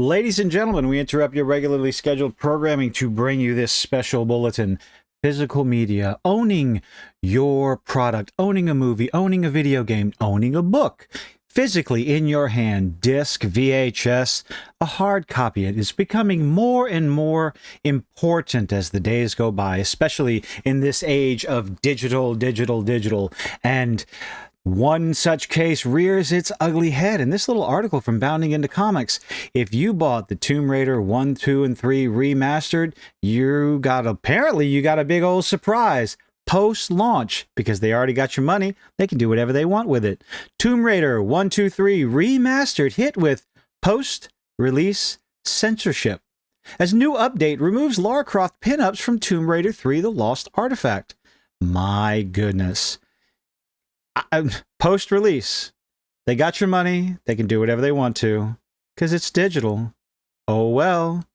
Ladies and gentlemen, we interrupt your regularly scheduled programming to bring you this special bulletin. Physical media, owning your product, owning a movie, owning a video game, owning a book, physically in your hand, disc, VHS, a hard copy. It is becoming more and more important as the days go by, especially in this age of digital. And one such case rears its ugly head in this little article from Bounding Into Comics. If you bought the Tomb Raider 1, 2, and 3 remastered, you got a big old surprise. Post-launch, because they already got your money, they can do whatever they want with it. Tomb Raider 1, 2, 3 remastered hit with post-release censorship. As new update removes Lara Croft pinups from Tomb Raider 3 The Lost Artifact. My goodness. Post-release, they got your money, they can do whatever they want to, because it's digital. Oh well,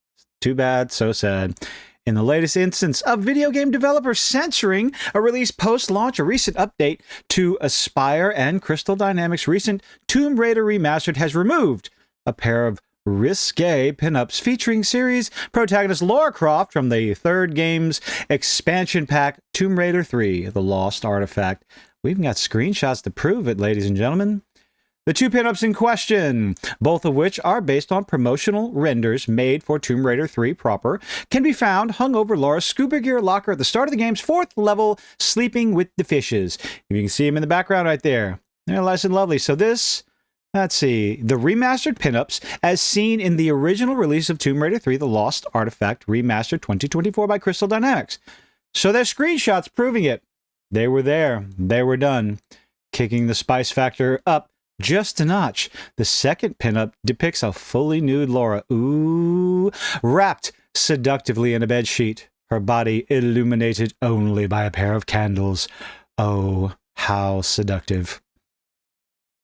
too bad, so sad. In the latest instance of video game developers censoring a release post-launch, a recent update to Aspyr and Crystal Dynamics' recent Tomb Raider Remastered has removed a pair of risque pinups featuring series protagonist Lara Croft from the third game's expansion pack, Tomb Raider 3, The Lost Artifact. We've got screenshots to prove it, ladies and gentlemen. The two pinups in question, both of which are based on promotional renders made for Tomb Raider 3 proper, can be found hung over Lara's scuba gear locker at the start of the game's 4th level, sleeping with the fishes. You can see them in the background right there. They're nice and lovely. So this, let's see, the remastered pinups, as seen in the original release of Tomb Raider 3, The Lost Artifact, Remastered 2024 by Crystal Dynamics. So there's screenshots proving it. They were there. They were done. Kicking the spice factor up just a notch. The second pinup depicts a fully nude Lara, wrapped seductively in a bedsheet, her body illuminated only by a pair of candles. Oh, how seductive.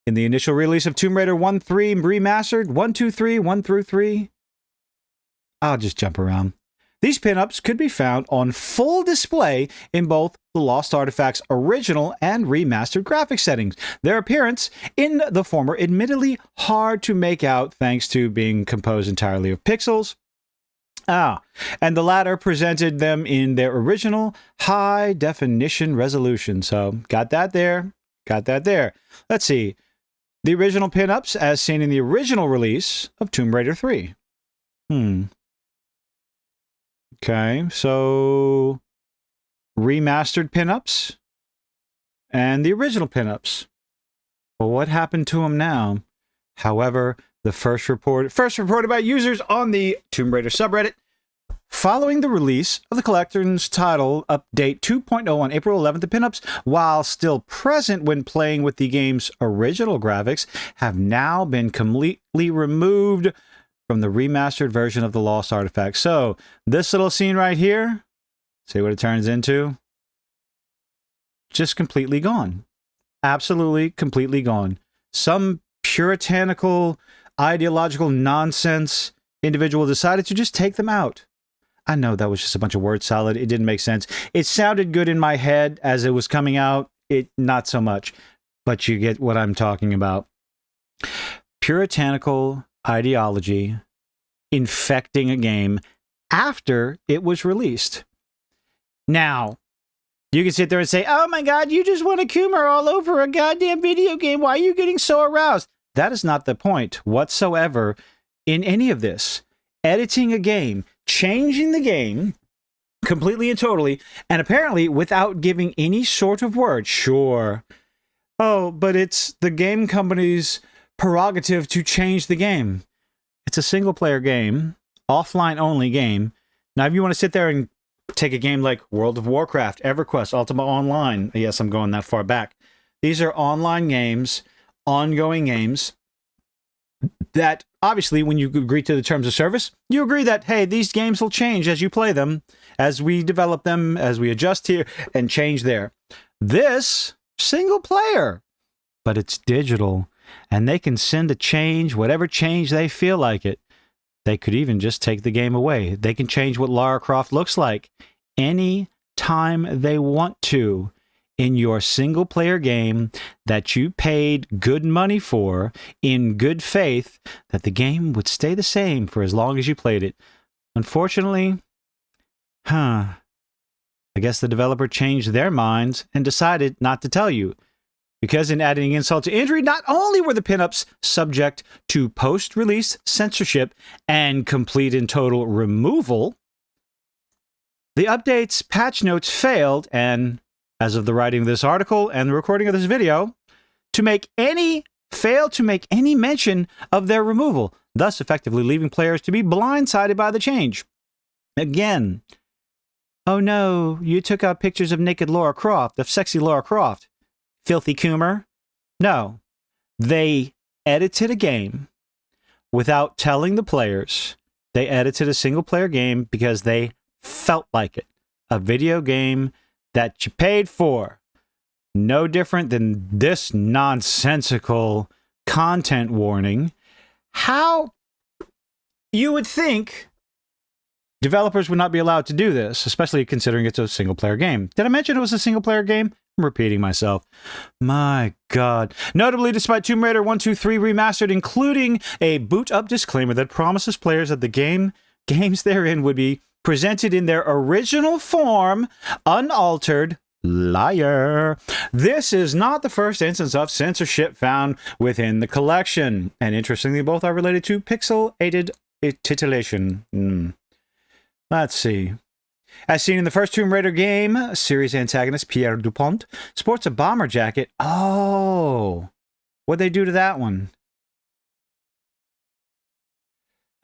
In the initial release of Tomb Raider 1, 3 Remastered, 1, 2, 3, 1 through 3, I'll just jump around. These pinups could be found on full display in both the Lost Artifact's original and remastered graphic settings. Their appearance in the former admittedly hard to make out thanks to being composed entirely of pixels. And the latter presented them in their original high definition resolution. So got that there. Let's see. The original pinups as seen in the original release of Tomb Raider 3. Okay, so remastered pinups and the original pinups. Well, what happened to them now? However, the first reported by users on the Tomb Raider subreddit following the release of the collector's title update 2.0 on April 11th, the pinups, while still present when playing with the game's original graphics, have now been completely removed from the remastered version of The Lost Artifact. So, this little scene right here, see what it turns into? Just completely gone. Absolutely, completely gone. Some puritanical, ideological nonsense individual decided to just take them out. I know that was just a bunch of word salad. It didn't make sense. It sounded good in my head as it was coming out. It not so much. But you get what I'm talking about. Puritanical ideology infecting a game after it was released. Now, you can sit there and say, oh my God, you just want a Coomer all over a goddamn video game. Why are you getting so aroused? That is not the point whatsoever in any of this. Editing a game, changing the game completely and totally, and apparently without giving any sort of word. Sure. Oh, but it's the game company's prerogative to change the game. It's a single-player game, offline-only game. Now, if you want to sit there and take a game like World of Warcraft, EverQuest, Ultima Online, yes, I'm going that far back. These are online games, ongoing games, that obviously, when you agree to the terms of service, you agree that, hey, these games will change as you play them, as we develop them, as we adjust here, and change there. This, single-player, but it's digital. And they can send a change, whatever change they feel like it. They could even just take the game away. They can change what Lara Croft looks like any time they want to. in your single player game that you paid good money for in good faith that the game would stay the same for as long as you played it. Unfortunately, I guess the developer changed their minds and decided not to tell you. Because in adding insult to injury, not only were the pinups subject to post-release censorship and complete and total removal, the update's patch notes failed, and as of the writing of this article and the recording of this video, failed to make any mention of their removal, thus effectively leaving players to be blindsided by the change. Again, oh no, you took out pictures of naked Lara Croft, of sexy Lara Croft. Filthy Coomer? No. They edited a game without telling the players. They edited a single-player game because they felt like it. A video game that you paid for. No different than this nonsensical content warning. How you would think developers would not be allowed to do this, especially considering it's a single-player game. Did I mention it was a single-player game? I'm repeating myself. My God. Notably, despite Tomb Raider 1, 2, 3 Remastered, including a boot-up disclaimer that promises players that the games therein would be presented in their original form, unaltered, liar. This is not the first instance of censorship found within the collection. And interestingly, both are related to pixel-aided titillation. Let's see. As seen in the first Tomb Raider game, series antagonist Pierre Dupont sports a bomber jacket. Oh, what'd they do to that one?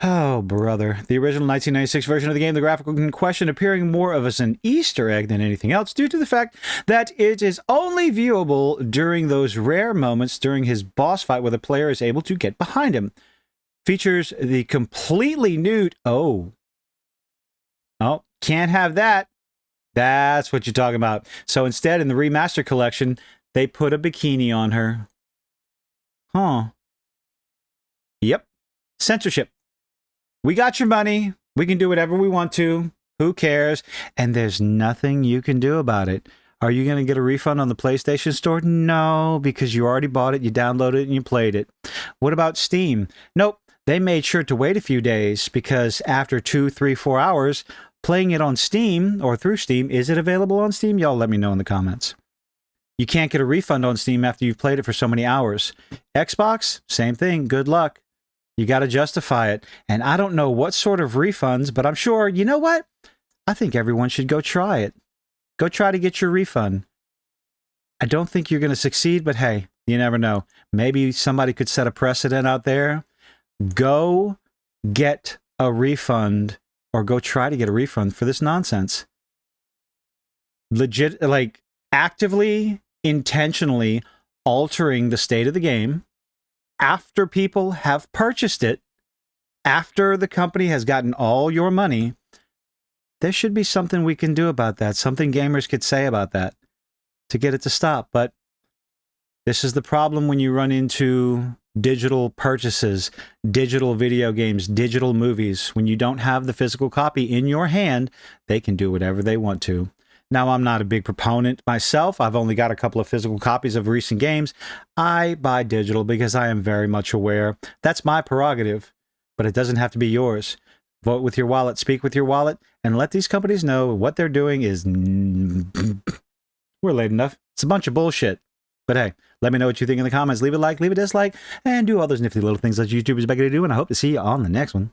Oh, brother. The original 1996 version of the game, the graphical in question appearing more of as an Easter egg than anything else due to the fact that it is only viewable during those rare moments during his boss fight where the player is able to get behind him. Features the completely nude... Oh, can't have that. That's what you're talking about. So instead, in the remaster collection, they put a bikini on her. Huh. Yep. Censorship. We got your money. We can do whatever we want to. Who cares? And there's nothing you can do about it. Are you going to get a refund on the PlayStation Store? No, because you already bought it, you downloaded it, and you played it. What about Steam? Nope. They made sure to wait a few days because after 2, 3, 4 hours... playing it on Steam or through Steam, is it available on Steam? Y'all let me know in the comments. You can't get a refund on Steam after you've played it for so many hours. Xbox, same thing. Good luck. You got to justify it. And I don't know what sort of refunds, but I'm sure, you know what? I think everyone should go try it. Go try to get your refund. I don't think you're going to succeed, but hey, you never know. Maybe somebody could set a precedent out there. Go get a refund. Or go try to get a refund for this nonsense. Legit, like, actively, intentionally altering the state of the game after people have purchased it, after the company has gotten all your money. There should be something we can do about that, something gamers could say about that to get it to stop. But this is the problem when you run into digital purchases, digital video games, digital movies. When you don't have the physical copy in your hand, they can do whatever they want to. Now, I'm not a big proponent myself. I've only got a couple of physical copies of recent games. I buy digital because I am very much aware. That's my prerogative, but it doesn't have to be yours. Vote with your wallet, speak with your wallet, and let these companies know what they're doing is... We're late enough. It's a bunch of bullshit. But hey, let me know what you think in the comments. Leave a like, leave a dislike, and do all those nifty little things that YouTubers beg you to do, and I hope to see you on the next one.